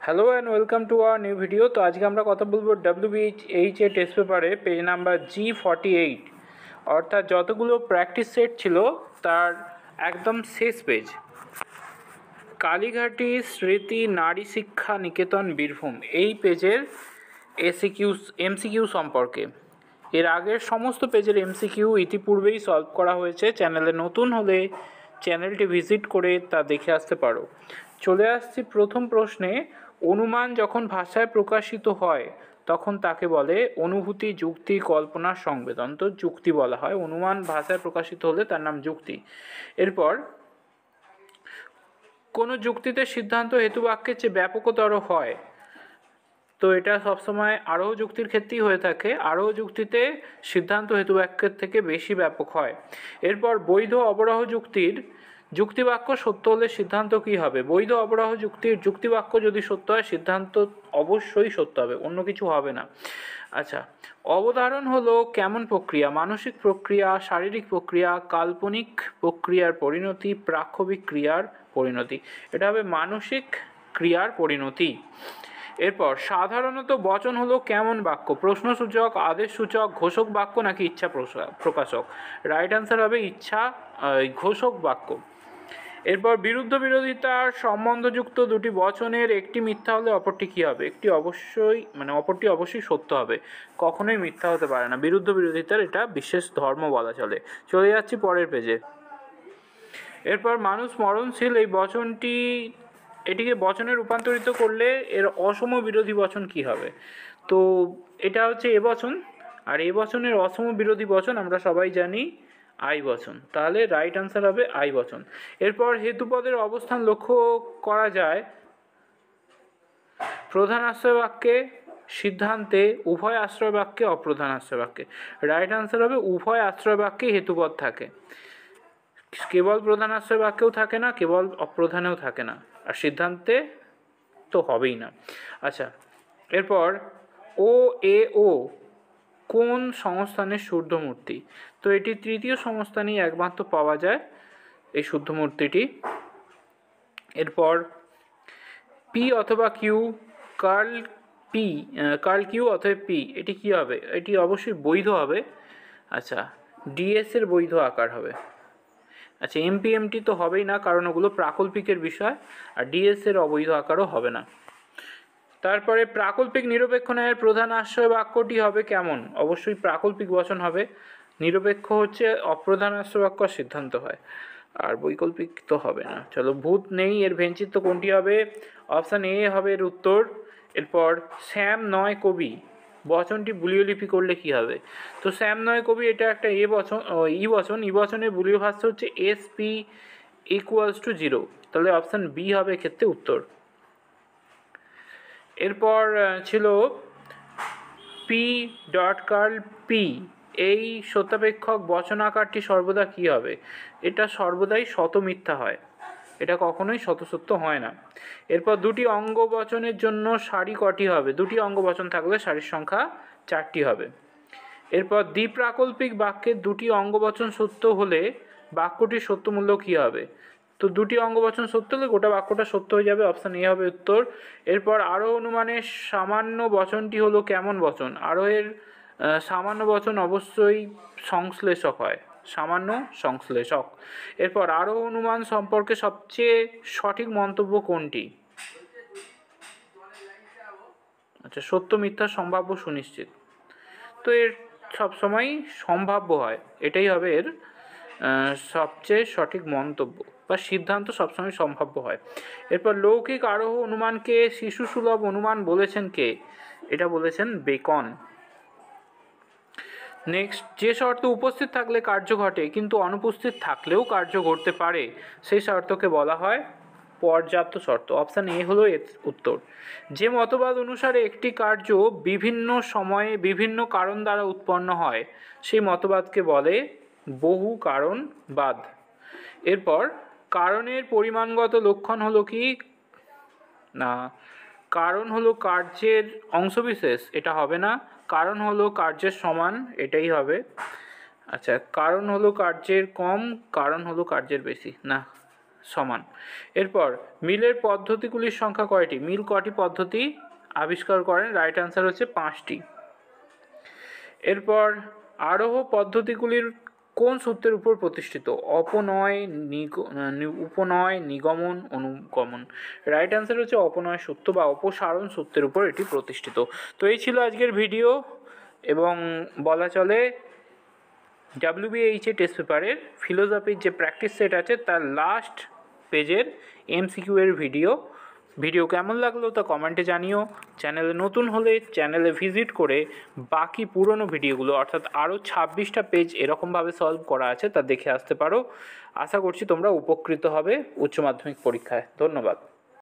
Hello and welcome to our new video. তো আজকে আমরা কথা বলবো WBH এর টেস্ট পেপারে পেজ নাম্বার G48, অর্থাৎ যতগুলো প্র্যাকটিস সেট ছিল তার একদম শেষ পেজ। কালীঘাটি স্মৃতি নারী শিক্ষা নিকেতন বীরভূম, এই পেজের MCQ সম্পর্কে। এর আগের সমস্ত পেজের MCQ ইতিপূর্বেই সলভ করা হয়েছে। চ্যানেলে নতুন হলে চ্যানেলটি ভিজিট করে তা দেখে আসতে পারো। চলে আসছি প্রথম প্রশ্নে। অনুমান যখন ভাষায় প্রকাশিত হয় তখন তাকে বলে অনুভূতি, যুক্তি, কল্পনা, সংবেদন। তো যুক্তি বলা হয়। অনুমান ভাষায় প্রকাশিত হলে তার নাম যুক্তি। এরপর কোনো যুক্তিতে সিদ্ধান্ত হেতুবাক্যের চেয়ে ব্যাপকতর হয়, তো এটা সবসময় আরোহ যুক্তির ক্ষেত্রেই হয়ে থাকে। আরোহ যুক্তিতে সিদ্ধান্ত হেতুবাক্যের থেকে বেশি ব্যাপক হয়। এরপর বৈধ অবরাহ যুক্তির যুক্তিবাক্য সত্য হলে সিদ্ধান্ত কী হবে? বৈধ অবরাহ যুক্তির যুক্তিবাক্য যদি সত্য হয় সিদ্ধান্ত অবশ্যই সত্য হবে, অন্য কিছু হবে না। আচ্ছা, অবধারণ হলো কেমন প্রক্রিয়া? মানসিক প্রক্রিয়া, শারীরিক প্রক্রিয়া, কাল্পনিক প্রক্রিয়ার পরিণতি, প্রাক্ষবিক ক্রিয়ার পরিণতি। এটা হবে মানসিক ক্রিয়ার পরিণতি। এরপর সাধারণত বচন হলো কেমন বাক্য? প্রশ্নসূচক, আদেশসূচক, ঘোষক বাক্য নাকি ইচ্ছা প্রকাশক? রাইট অ্যান্সার হবে ইচ্ছা ঘোষক বাক্য। এরপর বিরুদ্ধ বিরোধিতার সম্বন্ধযুক্ত দুটি বচনের একটি মিথ্যা হলে অপরটি কী হবে? অপরটি অবশ্যই সত্য হবে, কখনোই মিথ্যা হতে পারে না। বিরুদ্ধ বিরোধিতার এটা বিশেষ ধর্ম বলা চলে। চলে যাচ্ছি পরের পেজে। এরপর মানুষ মরণশীল, এই এটিকে বচনে রূপান্তরিত করলে এর অসম বিরোধী বচন কি হবে? তো এটা হচ্ছে এ বচন, আর এ বচনের অসম বিরোধী বচন আমরা সবাই জানি আই বচন। তাহলে রাইট আনসার হবে আই বচন। এরপর হেতুপদের অবস্থান লক্ষ্য করা যায় প্রধান আশ্রয় বাক্যে, সিদ্ধান্তে, উভয় আশ্রয় বাক্যে, অপ্রধান আশ্রয় বাক্যে। রাইট আনসার হবে উভয় আশ্রয় বাক্যে হেতুপদ থাকে, কেবল প্রধান আশ্রয় বাক্যেও থাকে না, কেবল অপ্রধানেও থাকে না, আর সিদ্ধান্তে তো হবেই না। আচ্ছা, এরপর ও কোন সংস্থানের শুদ্ধমূর্তি? তো এটি তৃতীয় সংস্থানেই একমাত্র পাওয়া যায় এই শুদ্ধমূর্তিটি। এরপর পি অথবা কিউ, কার্ল কিউ অথবা পি, এটি কী হবে? এটি অবশ্যই বৈধ হবে। আচ্ছা, ডিএস এর বৈধ আকার হবে। আচ্ছা, এমপি তো হবেই না, কারণ ওগুলো প্রাকল্পিকের বিষয়, আর ডিএস এর অবৈধ আকারও হবে না। তারপরে প্রাকল্পিক নিরপেক্ষ ন্যায়ের প্রধান আশ্রয় বাক্যটি হবে কেমন? অবশ্যই প্রাকল্পিক বচন হবে। নিরপেক্ষ হচ্ছে অপ্রধান আশ্রয় বাক্য, সিদ্ধান্ত হয়, আর বৈকল্পিক তো হবে না। চলো, ভূত নেই, এর ভেঞ্চিত্র কোনটি হবে? অপশান এ হবে এর উত্তর। এরপর শ্যাম নয় কবি, বচনটি বুলীয় লিপি করলে কি হবে? তো শ্যাম নয় কবি, এটা একটা ই বচনের বুলীয় ভাষ্য হচ্ছে SP = 0। তাহলে অপশান বি হবে এক্ষেত্রে উত্তর। এরপর ছিল পি ডট কার্ল পি, এই সত্যাপেক্ষক বচন আকারটি সর্বদা কি হবে? এটা সর্বদাই শত মিথ্যা হয়, এটা কখনোই শতসত্য হয় না। এরপর দুটি অঙ্গ বচনের জন্য সারি কটি হবে? দুটি অঙ্গ বচন থাকলে সারির সংখ্যা 4টি হবে। এরপর দ্বিপ্রাকল্পিক বাক্যের দুটি অঙ্গ বচন সত্য হলে বাক্যটির সত্য মূল্য কী হবে? তো দুটি অঙ্গ বচন সত্য হলে গোটা বাক্যটা সত্য হয়ে যাবে, অপশান এ হবে উত্তর। এরপর আরোহ অনুমানের সামান্য বচনটি হলো কেমন বচন? আরোহের সামান্য বচন অবশ্যই সংশ্লেষক হয়, সামান্য সংশ্লেষক। এরপর আরোহ অনুমান সম্পর্কে সবচেয়ে সঠিক মন্তব্য কোনটি? আচ্ছা, সত্য মিথ্যা সম্ভাব্য সুনিশ্চিত। তো এর সবসময় সম্ভাব্য হয়, এটাই হবে এর সবচেয়ে সঠিক মন্তব্য বা সিদ্ধান্ত, সবসময় সম্ভাব্য হয়। এরপর লৌকিক আরোহ অনুমানকে শিশুসুলভ অনুমান বলেছেন কে? এটা বলেছেন বেকন। নেক্সট, যে শর্ত উপস্থিত থাকলে কার্য ঘটে কিন্তু অনুপস্থিত থাকলেও কার্য ঘটতে পারে সেই শর্তকে বলা হয় পর্যাপ্ত শর্ত। অপশান এ হলো এর উত্তর। যে মতবাদ অনুসারে একটি কার্য বিভিন্ন সময়ে বিভিন্ন কারণ দ্বারা উৎপন্ন হয় সেই মতবাদকে বলে বহু কারণবাদ। এরপর কারণের পরিমাণগত লক্ষণ হলো কি না? কারণ হলো কার্যের অংশবিশেষ, এটা হবে না। কারণ হলো কার্যের সমান, এটাই হবে। আচ্ছা, কারণ হলো কার্যের কম, কারণ হলো কার্যের বেশি, না সমান। এরপর মিলের পদ্ধতিগুলির সংখ্যা কয়টি? মিল কটি পদ্ধতি আবিষ্কার করেন? রাইট অ্যান্সার হচ্ছে 5টি। এরপর আরোহ পদ্ধতিগুলির কোন সূত্রের উপর প্রতিষ্ঠিত? উপনয়, নিগমন, অনুগমন। রাইট অ্যান্সার হচ্ছে অপনয় সূত্র বা অপসারণ সূত্রের উপর এটি প্রতিষ্ঠিত। তো এই ছিল আজকের ভিডিও, এবং বলা চলে WBHA টেস্ট পেপারের ফিলোসফির যে প্র্যাকটিস সেট আছে তার লাস্ট পেজের MCQ এর ভিডিও কেমন লাগলো তা কমেন্টে জানিও। চ্যানেলে নতুন হলে চ্যানেলে ভিজিট করে বাকি পুরনো ভিডিওগুলো, অর্থাৎ আরও 26টা পেজ এরকমভাবে সলভ করা আছে তা দেখে আসতে পারো। আশা করছি তোমরা উপকৃত হবে উচ্চ মাধ্যমিক পরীক্ষায়। ধন্যবাদ।